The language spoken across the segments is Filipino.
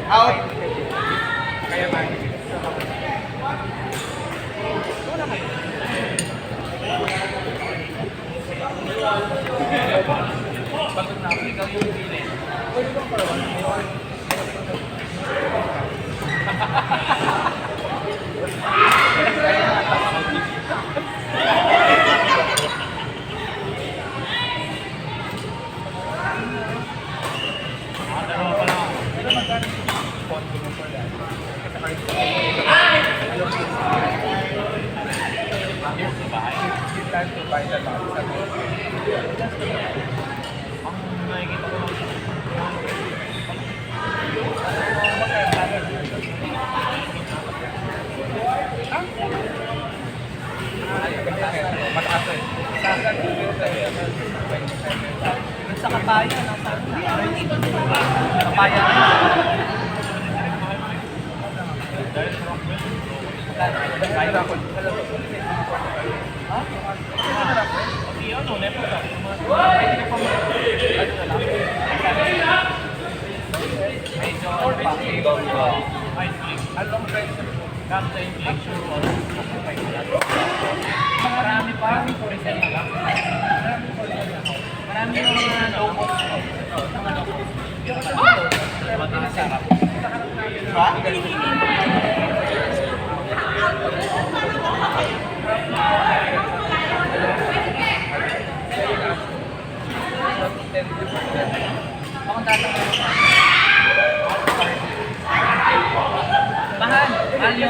Out. Kaya ba? Pagod na ako, ikaw yung pili. Pwede bang parawan? Time to buy the lot. Ang nakikita ko lang mataas eh. Sa Kapaya, nasa Kapaya na marami pa, marami yung mga locals. Masarap. Mahal yun.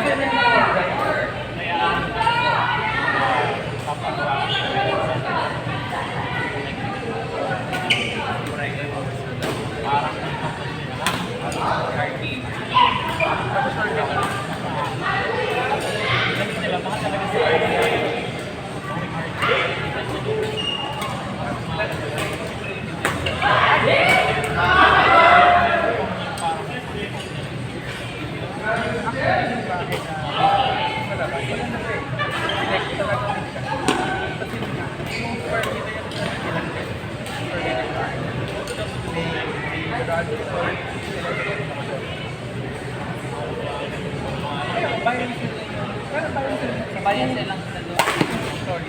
Bayan silang sa doon.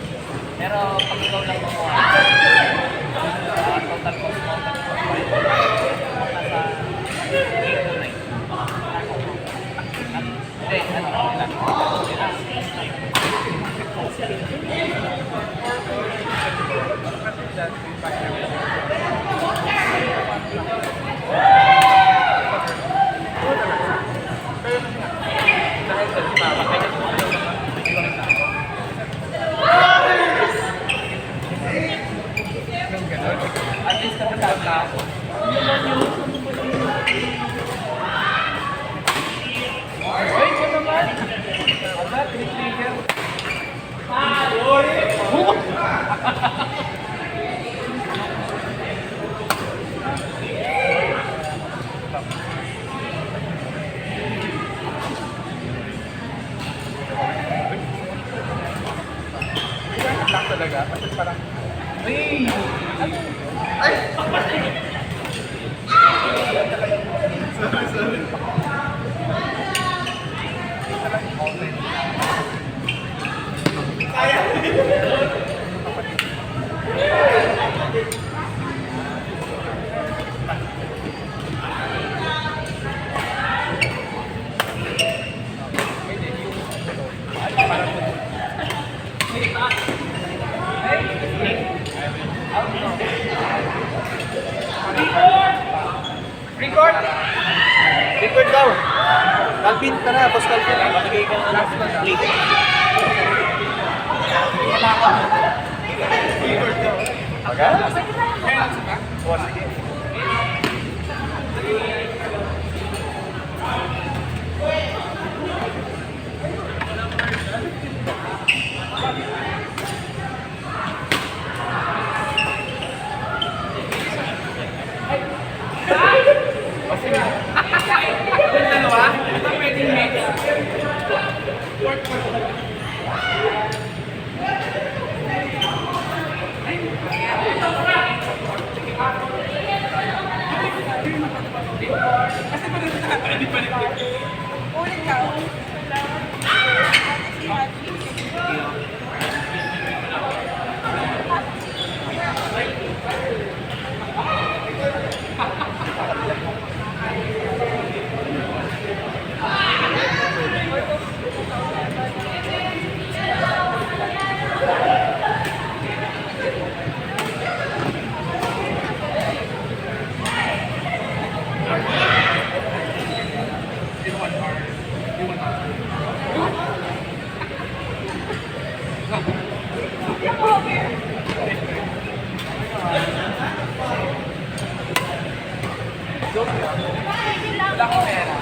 Pero pag ikaw lang gumawa, total cost mo, nasa 8 to 9. Hindi, ano lang. At least kapag ako. Ay, ko naman. Aba, trigger. Lang talaga, kasi parang ay! Ay! Sorry. Kaya! Record! Record daw! Calvin, tara, boss Calvin. Matigay ka na lang. Late. Record daw. Aga? Sige. Dalawa? Ito pwedeng mix. Ulit ka. Wala ko pera.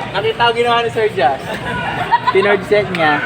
Nakita ko ginawa ni Sir Jazz. Tinord set niya.